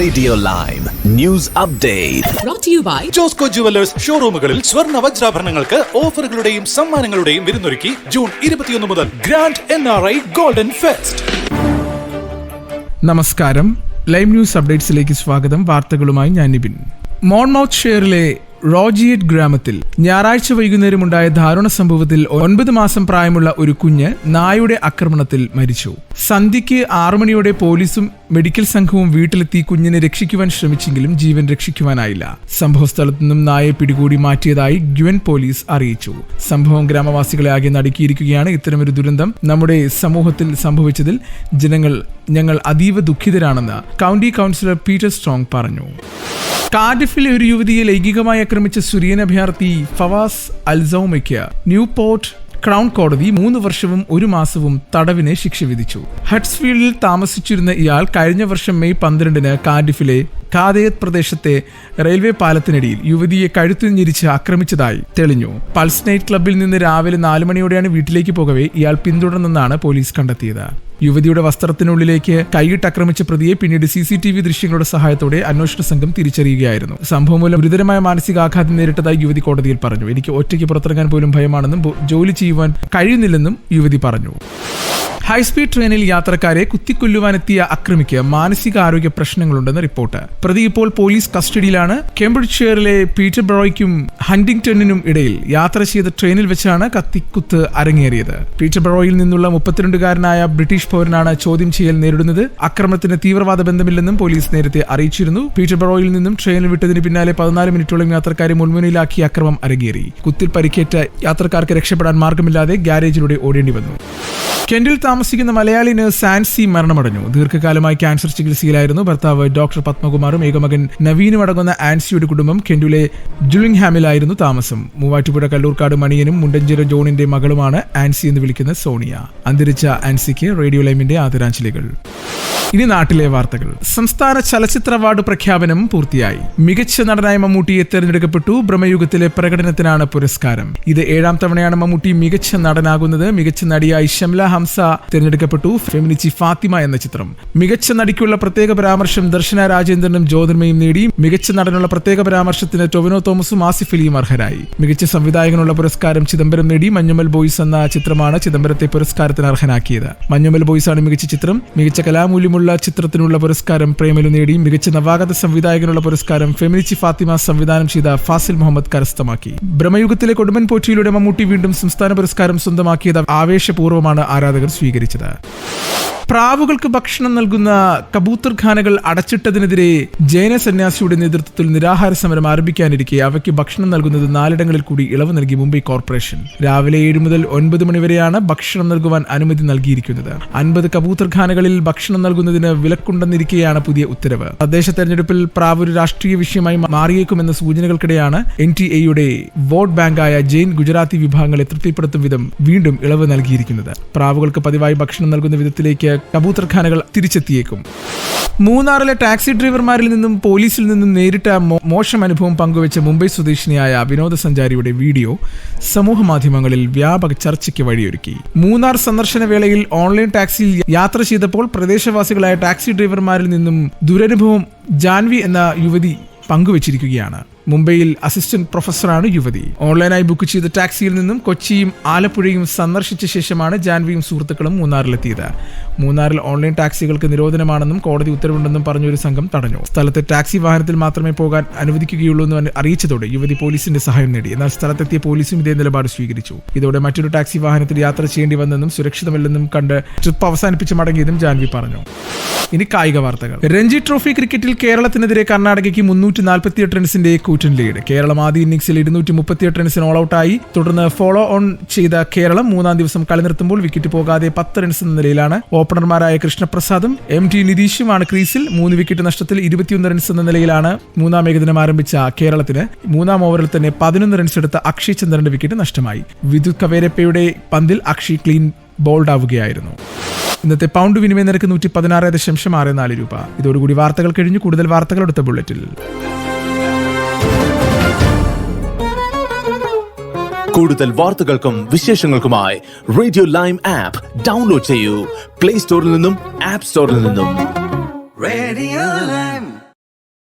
Radio lime news update brought to you by Josco jewellers ഷോറൂമുകളിൽ സ്വർണ്ണ വജ്രാഭരണങ്ങൾക്ക് ഓഫറുകളുടെയും സമ്മാനങ്ങളുടെയും വിരുന്നൊരുക്കി ജൂൺ 21 മുതൽ ഗ്രാൻഡ് NRI ഗോൾഡൻ ഫെസ്റ്റ്. നമസ്കാരം, ലൈവ് ന്യൂസ് അപ്ഡേറ്റ്സിലേക്ക് സ്വാഗതം. വാർത്തകളുമായി ഞാൻ നിബിൻ. മോൺമൗത്ത് ഷെയറിലെ റോജിയറ്റ് ഗ്രാമത്തിൽ ഞായറാഴ്ച വൈകുന്നേരമുണ്ടായ ദാരുണ സംഭവത്തിൽ 9 മാസം പ്രായമുള്ള ഒരു കുഞ്ഞ് നായയുടെ ആക്രമണത്തിൽ മരിച്ചു. സന്ധ്യയ്ക്ക് 6 മണിയോടെ പോലീസും മെഡിക്കൽ സംഘവും വീട്ടിലെത്തി കുഞ്ഞിനെ രക്ഷിക്കുവാൻ ശ്രമിച്ചെങ്കിലും ജീവൻ രക്ഷിക്കുവാനായില്ല. സംഭവസ്ഥലത്തു നിന്നും നായയെ പിടികൂടി മാറ്റിയതായി ഗ്വൻ പോലീസ് അറിയിച്ചു. സംഭവം ഗ്രാമവാസികളെ ആകെ നടുക്കിയിരിക്കുകയാണ്. ഇത്തരമൊരു ദുരന്തം നമ്മുടെ സമൂഹത്തിൽ സംഭവിച്ചതിൽ ഞങ്ങൾ അതീവ ദുഃഖിതരാണെന്ന് കൗണ്ടി കൗൺസിലർ പീറ്റർ സ്ട്രോങ് പറഞ്ഞു. കാർഡിഫിലെ ഒരു യുവതിയെ ലൈംഗികമായി ആക്രമിച്ച സുരിയൻ അഭയാർത്ഥി ഫവാസ് അൽസൗമയ്ക്ക് ന്യൂപോർട്ട് ക്രൗൺ കോടതി 3 വർഷവും 1 മാസവും തടവിന് ശിക്ഷ വിധിച്ചു. ഹട്ട്സ്ഫീൽഡിൽ താമസിച്ചിരുന്ന ഇയാൾ കഴിഞ്ഞ വർഷം മെയ് 12-ന് കാർഡിഫിലെ ഖാദയത്ത് പ്രദേശത്തെ റെയിൽവേ പാലത്തിനടിയിൽ യുവതിയെ കഴുത്തിൽ ഞെരിച്ച് ആക്രമിച്ചതായി തെളിഞ്ഞു. പൾസ് നൈറ്റ് ക്ലബിൽ നിന്ന് രാവിലെ 4 മണിയോടെയാണ് വീട്ടിലേക്ക് പോകവേ ഇയാൾ പിന്തുടർന്നെന്നാണ് പോലീസ് കണ്ടെത്തിയത്. യുവതിയുടെ വസ്ത്രത്തിനുള്ളിലേക്ക് കൈയിട്ട് ആക്രമിച്ച പ്രതിയെ പിന്നീട് CCTV ദൃശ്യങ്ങളുടെ സഹായത്തോടെ അന്വേഷണ സംഘം തിരിച്ചറിയുകയായിരുന്നു. സംഭവം മൂലം ഗുരുതരമായ മാനസികാഘാതം നേരിട്ടതായി യുവതി കോടതിയിൽ പറഞ്ഞു. എനിക്ക് ഒറ്റയ്ക്ക് പുറത്തിറങ്ങാൻ പോലും ഭയമാണെന്നും ജോലി ചെയ്യുവാൻ കഴിയുന്നില്ലെന്നും യുവതി പറഞ്ഞു. ഹൈസ്പീഡ് ട്രെയിനിൽ യാത്രക്കാരെ കുത്തിക്കൊല്ലുവാനെത്തിയ അക്രമിക്ക് മാനസികാരോഗ്യ പ്രശ്നങ്ങളുണ്ടെന്ന് റിപ്പോർട്ട്. പ്രതി ഇപ്പോൾ പോലീസ് കസ്റ്റഡിയിലാണ്. കേംബ്രിഡ്ജ്ഷെയറിലെ പീറ്റർബറോയ്ക്കും ഹണ്ടിംഗ്ടണിനും ഇടയിൽ യാത്ര ചെയ്ത ട്രെയിനിൽ വെച്ചാണ് കത്തിക്കുത്ത് അരങ്ങേറിയത്. പീറ്റർബറോയിൽ നിന്നുള്ള 32-കാരനായ ബ്രിട്ടീഷ് പൗരനാണ് ചോദ്യം ചെയ്യൽ നേരിടുന്നത്. ആക്രമണത്തിന് തീവ്രവാദ ബന്ധമില്ലെന്നും പോലീസ് നേരത്തെ അറിയിച്ചിരുന്നു. പീറ്റർബറോയിൽ നിന്നും ട്രെയിനിൽ വിട്ടതിന് പിന്നാലെ 14 മിനിറ്റോളം യാത്രക്കാരെ മുൾമുനയിലാക്കി അക്രമം അരങ്ങേറി. കുത്തിൽ പരിക്കേറ്റ യാത്രക്കാർക്ക് രക്ഷപ്പെടാൻ മാർഗമില്ലാതെ ഗ്യാരേജിലൂടെ ഓടേണ്ടി വന്നു. കെന്റിൽ താമസിക്കുന്ന മലയാളി നഴ്സ് ആൻസി മരണമടഞ്ഞു. ദീർഘകാലമായി ക്യാൻസർ ചികിത്സയിലായിരുന്നു. ഭർത്താവ് ഡോക്ടർ പത്മകുമാറും ഏകമകൻ നവീനും അടങ്ങുന്ന ആൻസിയുടെ കുടുംബം കെന്റിലെ ജുലിംഗ്ഹാമിലായിരുന്നു താമസം. മൂവാറ്റുപുഴ കല്ലൂർക്കാട് മണിയനും മുണ്ടഞ്ചിറ ജോണിന്റെ മകളുമാണ് ആൻസി എന്ന് വിളിക്കുന്ന സോണിയ. അന്തരിച്ച ആൻസിക്ക് റേഡിയോ ലൈമിന്റെ ആദരാഞ്ജലികൾ. ഇനി നാട്ടിലെ വാർത്തകൾ. സംസ്ഥാന ചലച്ചിത്ര അവാർഡ് പ്രഖ്യാപനം പൂർത്തിയായി. മികച്ച നടനായ മമ്മൂട്ടിയെ തെരഞ്ഞെടുക്കപ്പെട്ടു. ബ്രഹ്മയുഗത്തിലെ പ്രകടനത്തിനാണ് പുരസ്കാരം. ഇത് 7ാം തവണയാണ് മമ്മൂട്ടി മികച്ച നടനാകുന്നത്. മികച്ച നടിയായി ഷംല ഹംസ തെരഞ്ഞെടുക്കപ്പെട്ടു. ഫെമിനിച്ചി ഫാത്തിമ എന്ന ചിത്രം. മികച്ച നടിക്കുള്ള പ്രത്യേക പരാമർശം ദർശന രാജേന്ദ്രനും ജ്യോതിർമയും നേടി. മികച്ച നടനുള്ള പ്രത്യേക പരാമർശത്തിന് ടൊവിനോ തോമസും ആസിഫ് അലിയും അർഹരായി. മികച്ച സംവിധായകനുള്ള പുരസ്കാരം ചിദംബരം നേടി. മഞ്ഞുമൽ ബോയ്സ് എന്ന ചിത്രമാണ് ചിദംബരത്തെ പുരസ്കാരത്തിന് അർഹനാക്കിയത്. മഞ്ഞുമൽ ബോയ്സ് ആണ് മികച്ച ചിത്രം. മികച്ച കലാമൂല്യമുള്ള ചിത്രത്തിനുള്ള പുരസ്കാരം പ്രേമലു നേടി. മികച്ച നവാഗത സംവിധായകനുള്ള പുരസ്കാരം ഫെമിനിച്ചി ഫാത്തിമ സംവിധാനം ചെയ്ത ഫാസിൽ മുഹമ്മദ് കരസ്ഥമാക്കി. ബ്രഹ്മയുഗത്തിലെ കൊടുമ്പൻ പോറ്റിയിലൂടെ മമ്മൂട്ടി വീണ്ടും സംസ്ഥാന പുരസ്കാരം സ്വന്തമാക്കിയത് ആവേശപൂർവ്വമാണ് ആരാധകർ സ്വീകരിച്ചത്. പ്രാവുകൾക്ക് ഭക്ഷണം നൽകുന്ന കബൂത്തർ ഖാനകൾ അടച്ചിട്ടതിനെതിരെ ജൈന സന്യാസിയുടെ നേതൃത്വത്തിൽ നിരാഹാര സമരം ആരംഭിക്കാനിരിക്കെ അവയ്ക്ക് ഭക്ഷണം നൽകുന്നത് 4 ഇടങ്ങളിൽ കൂടി ഇളവ് നൽകി മുംബൈ കോർപ്പറേഷൻ. രാവിലെ 7 മുതൽ 9 മണി വരെയാണ് ഭക്ഷണം നൽകുവാൻ അനുമതി നൽകിയിരിക്കുന്നത്. 50 കബൂത്തർ ഖാനകളിൽ ഭക്ഷണം നൽകുന്നതിന് വിലക്കുണ്ടെന്നിരിക്കെയാണ് പുതിയ ഉത്തരവ്. തദ്ദേശ തെരഞ്ഞെടുപ്പിൽ പ്രാവ് ഒരു രാഷ്ട്രീയ വിഷയമായി മാറിയേക്കുമെന്ന സൂചനകൾക്കിടെയാണ് NTA വോട്ട് ബാങ്കായ ജെയിൻ ഗുജറാത്തി വിഭാഗങ്ങളെ തൃപ്തിപ്പെടുത്തും വിധം വീണ്ടും ഇളവ് നൽകിയിരിക്കുന്നത്. പ്രാവുകൾക്ക് പതിവായി ഭക്ഷണം നൽകുന്ന വിധത്തിലേക്ക് കബൂത്തർ ഖാനകൾ തിരിച്ചെത്തിയേക്കും. മൂന്നാറിലെ ടാക്സി ഡ്രൈവർമാരിൽ നിന്നും പോലീസിൽ നിന്നും നേരിട്ട മോശം അനുഭവം പങ്കുവെച്ച മുംബൈ സ്വദേശിനിയായ വിനോദസഞ്ചാരിയുടെ വീഡിയോ സമൂഹ മാധ്യമങ്ങളിൽ വ്യാപക ചർച്ചയ്ക്ക് വഴിയൊരുക്കി. മൂന്നാർ സന്ദർശന വേളയിൽ ഓൺലൈൻ ടാക്സിയിൽ യാത്ര ചെയ്തപ്പോൾ പ്രദേശവാസികളായ ടാക്സി ഡ്രൈവർമാരിൽ നിന്നും ദുരനുഭവം ജാൻവി എന്ന യുവതി പങ്കുവച്ചിരിക്കുകയാണ്. മുംബൈയിൽ അസിസ്റ്റന്റ് പ്രൊഫസറാണ് യുവതി. ഓൺലൈനായി ബുക്ക് ചെയ്ത ടാക്സിയിൽ നിന്നും കൊച്ചിയും ആലപ്പുഴയും സന്ദർശിച്ച ശേഷമാണ് ജാൻവിയും സുഹൃത്തുക്കളും മൂന്നാറിലെത്തിയത്. മൂന്നാറിൽ ഓൺലൈൻ ടാക്സികൾക്ക് നിരോധനമാണെന്നും കോടതി ഉത്തരവുണ്ടെന്നും പറഞ്ഞൊരു സംഘം തടഞ്ഞു. സ്ഥലത്ത് ടാക്സി വാഹനത്തിൽ മാത്രമേ പോകാൻ അനുവദിക്കുകയുള്ളൂ എന്ന് അറിയിച്ചതോടെ യുവതി പോലീസിന്റെ സഹായം നേടി. എന്നാൽ സ്ഥലത്തെത്തിയ പോലീസും ഇതേ നിലപാട് സ്വീകരിച്ചു. ഇതോടെ മറ്റൊരു ടാക്സി വാഹനത്തിൽ യാത്ര ചെയ്യേണ്ടി വന്നെന്നും സുരക്ഷിതമല്ലെന്നും കണ്ട് ട്രിപ്പ് അവസാനിപ്പിച്ച് മടങ്ങിയതും ജാൻവി പറഞ്ഞു. ഇനി കായിക വാർത്തകൾ. രഞ്ജി ട്രോഫി ക്രിക്കറ്റിൽ കേരളത്തിനെതിരെ കർണാടകയ്ക്ക് 348 റൺസിന്റെ കൂറ്റൻ ലീഡ്. കേരളം ആദ്യ ഇന്നിംഗ്സിൽ 238 റൺസിന് ഓൾ ഔട്ടായി. തുടർന്ന് ഫോളോ ഓൺ ചെയ്ത കേരളം 3-ാം ദിവസം കളി നിർത്തുമ്പോൾ വിക്കറ്റ് പോകാതെ 10 റൺസ് എന്ന നിലയിലാണ്. ഓപ്പണർമാരായ കൃഷ്ണപ്രസാദും MT നിതീഷുമാണ് ക്രീസിൽ. 3 വിക്കറ്റ് നഷ്ടത്തിൽ 21 റൺസ് എന്ന നിലയിലാണ് 3-ാം ഏകദിനം ആരംഭിച്ച കേരളത്തിന്. 3-ാം ഓവറിൽ തന്നെ 11 റൺസ് എടുത്ത അക്ഷയ് ചന്ദ്രന്റെ വിക്കറ്റ് നഷ്ടമായി. വിദ്യുത് കവേരപ്പയുടെ പന്തിൽ അക്ഷയ് ക്ലീൻ ബോൾഡ് ആവുകയായിരുന്നു. ഇന്നത്തെ പൗണ്ട് വിനിമയ നിരക്ക് 116.64 രൂപ. ഇതോടുകൂടി വാർത്തകൾ കഴിഞ്ഞു. കൂടുതൽ വാർത്തകൾ അടുത്ത ബുള്ളറ്റിൽ. കൂടുതൽ വാർത്തകൾക്കും വിശേഷങ്ങൾക്കുമായി റേഡിയോ ലൈം ആപ്പ് ഡൗൺലോഡ് ചെയ്യൂ. പ്ലേ സ്റ്റോറിൽ നിന്നും ആപ്പ് സ്റ്റോറിൽ നിന്നും. Radio